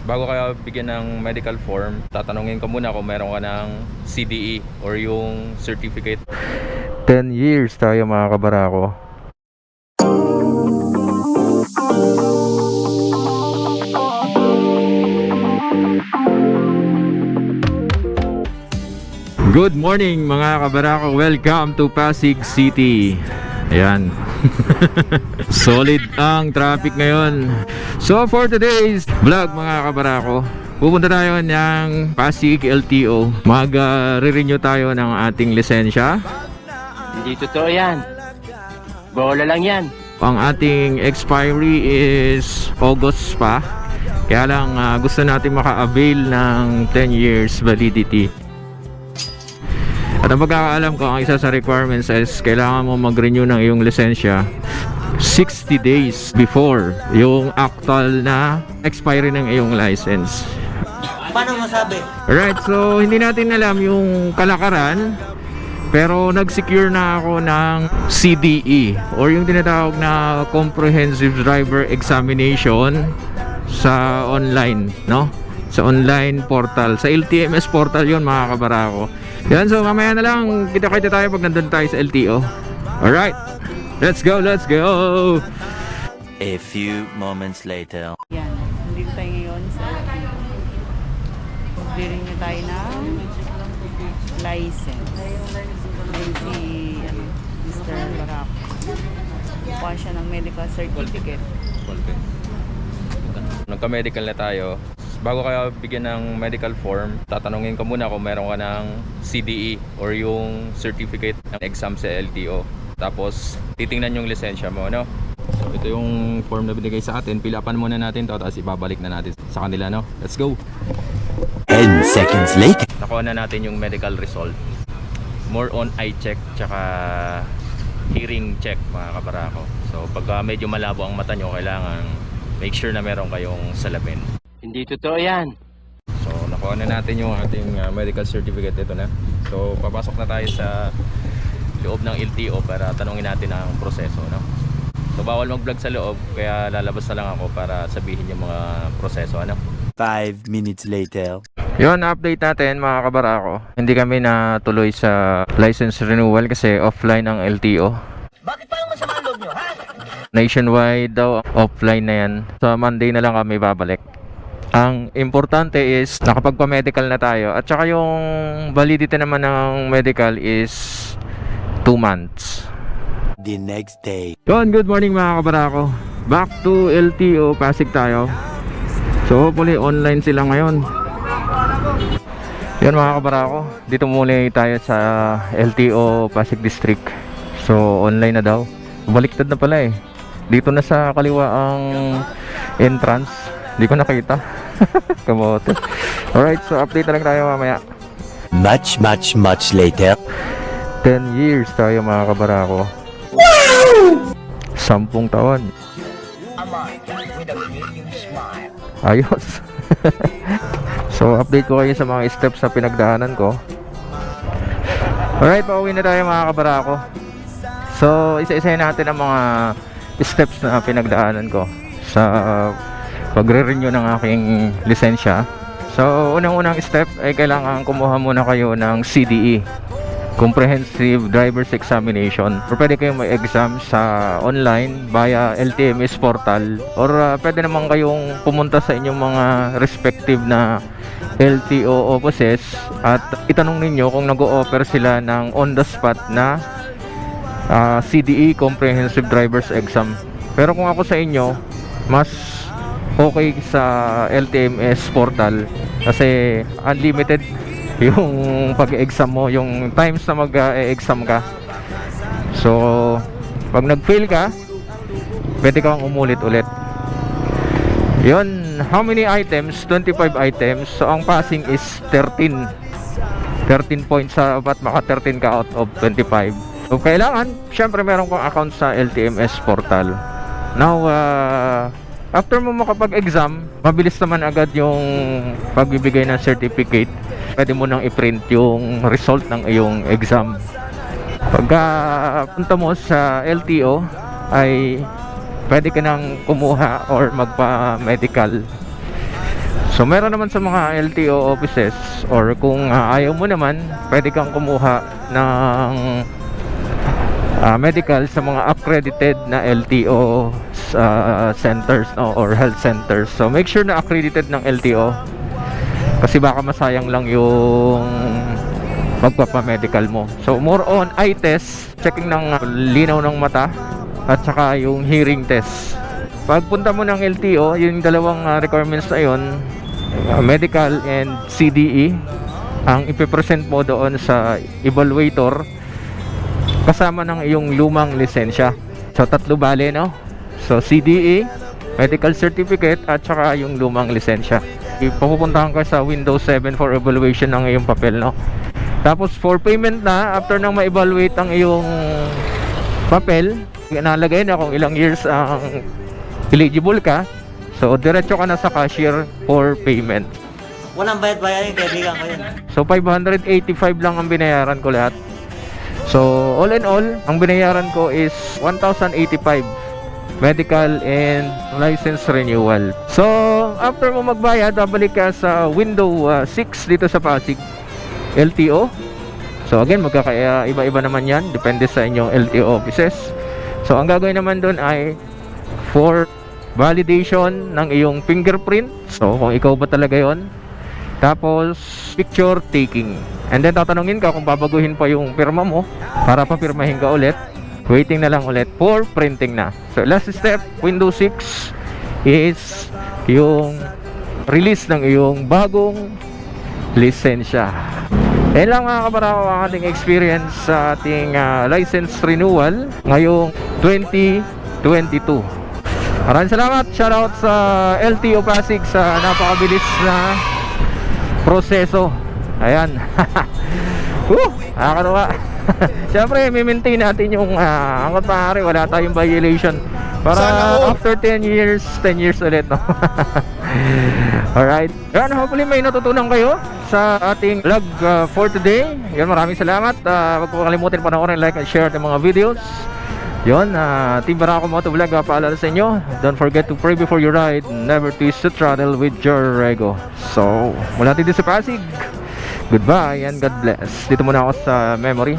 Bago ka bigyan ng medical form, tatanungin ka muna kung meron ka ng CDE or yung certificate. 10 years tayo mga kabarako. Good morning mga kabarako. Welcome to Pasig City. Ayan. Solid ang traffic ngayon. So for today's vlog mga kabarako, pupunta tayo ng Pasig LTO. Mag-re-renew tayo ng ating lisensya. Hindi totoo yan. Bola lang yan. Ang ating expiry is August pa. Kaya lang gusto natin maka-avail ng 10 years validity. At ang pagkakaalam ko, ang isa sa requirements is kailangan mo mag-renew ng iyong lisensya 60 days before yung actual na expiry ng iyong license. Paano masabi? Alright, so hindi natin alam yung kalakaran, pero nag-secure na ako ng CDE or yung tinatawag na Comprehensive Driver Examination sa online, no? Sa online portal, sa LTMS portal yun mga kabarako. Yan, so mamaya na lang kita-kita tayo pag nandun tayo sa LTO. Alright, let's go, let's go! A few moments later. Yan, nandito tayo ngayon sa LTO. Magbiring na tayo ng license. Ayun si Mr. Barako. Kuha siya ng medical certificate. Nagka-medical na tayo. Bago ka bigyan ng medical form, tatanungin ka muna kung meron ka ng CDE or yung certificate ng exam sa LTO. Tapos titingnan yung lisensya mo, no? So ito yung form na binigay sa atin. Pilapan muna natin to, tapos ibabalik na natin sa kanila, no? Let's go! 10 seconds later. Nakuha na natin yung medical result. More on eye check tsaka hearing check mga kabarako. So pag medyo malabo ang mata nyo, kailangan make sure na meron kayong salamin. Hindi totoo yan. So nakuha na natin yung ating medical certificate. Ito na. So papasok na tayo sa loob ng LTO para tanungin natin ang proseso, no? So bawal mag-vlog sa loob, kaya lalabas na lang ako para sabihin yung mga proseso, ano? 5 minutes later. Yun, update natin mga kabarako. Hindi kami natuloy sa license renewal kasi offline ang LTO. Bakit parang masama ang loob nyo, ha? Nationwide daw, offline na yan. So Monday na lang kami babalik. Ang importante is nakapagpa-medical na tayo. At saka yung validity naman ng medical is 2 months. The next day. Yun, good morning mga kabarako. Back to LTO, Pasig tayo. So hopefully online sila ngayon. Yan mga kabarako, dito muna tayo sa LTO Pasig District. So online na daw. Baliktad na pala eh. Dito na sa kaliwa ang entrance. Hindi ko nakita. Kamote. Alright, so update na lang tayo mamaya. Much later. 10 years tayo mga kabarako. 10 taon. Ayos. So update ko kayo sa mga steps na pinagdaanan ko. Alright, pauwi na tayo mga kabarako. So isa-isahin natin ang mga steps na pinagdaanan ko sa pagre-renew ng aking lisensya. So unang-unang step ay kailangan kumuha muna kayo ng CDE, Comprehensive Driver's Examination, or pwede kayong mag-exam sa online via LTMS portal, or pwede naman kayong pumunta sa inyong mga respective na LTO offices at itanong ninyo kung nag-o-offer sila ng on the spot na CDE, Comprehensive Driver's Exam. Pero kung ako sa inyo, mas okay sa LTMS portal kasi unlimited yung pag-exam mo, yung times na mag-exam ka. So pag nag-fail ka, pwede kang umulit ulit. Yun, how many items? 25 items. So ang passing is 13 points sa ba't maka 13 ka out of 25. So kailangan syempre meron kang account sa LTMS portal. Now after mo makapag-exam, mabilis naman agad yung pagbibigay ng certificate. Pwede mo nang i-print yung result ng iyong exam. Pagka punta mo sa LTO ay pwede ka nang kumuha or magpa-medical. So meron naman sa mga LTO offices, or kung ayaw mo naman, pwede kang kumuha ng medical sa mga accredited na LTO centers, no, or health centers. So make sure na accredited ng LTO, kasi baka masayang lang yung magpapamedical mo. So more on eye test, checking ng linaw ng mata, at saka yung hearing test. Pagpunta mo ng LTO, yung dalawang requirements na yun, medical and CDE, ang ipipresent mo doon sa evaluator kasama ng iyong lumang lisensya. So tatlo bale, no? So CDE, medical certificate, at saka yung lumang lisensya. Ipupuntahan ka sa Windows 7 for evaluation ng iyong papel, no? Tapos for payment na, after nang ma-evaluate ang iyong papel, nalagay na kung ilang years ang eligible ka. So diretso ka na sa cashier for payment. Walang bayad-bayad yung kaibigan ko yun. So 585 lang ang binayaran ko lahat. So all in all, ang binayaran ko is 1,085 medical and license renewal. So after mo magbayad, babalik ka sa window 6 dito sa Pasig LTO. So again, iba-iba naman yan, depende sa inyong LTO offices. So ang gagawin naman doon ay for validation ng iyong fingerprint. So kung ikaw ba talaga yon. Tapos picture taking, and then tatanungin ka kung babaguhin pa yung pirma mo para papirmahin ka ulit. Waiting na lang ulit for printing na. So last step, Windows 6 is yung release ng iyong bagong lisensya. Yan lang mga kabarako ang ating experience sa ating license renewal ngayong 2022. Maraming salamat. Shoutout sa LTO Pasig sa napakabilis na proseso. Ayan. Nakakatawa. Siyempre, i-maintain natin yung hanggat maaari wala tayong violation para after 10 years ulit, no? Alright. Yan, hopefully may natutunan kayo sa ating vlog for today. Yan, maraming salamat. Huwag po kalimutin panoorin, like and share ng mga videos. Yun, Team Barako Motovlog, paalala sa inyo, don't forget to pray before you ride, never twist the throttle with your ego. So, mula dito sa Pasig, goodbye and God bless. Dito muna ako sa memory.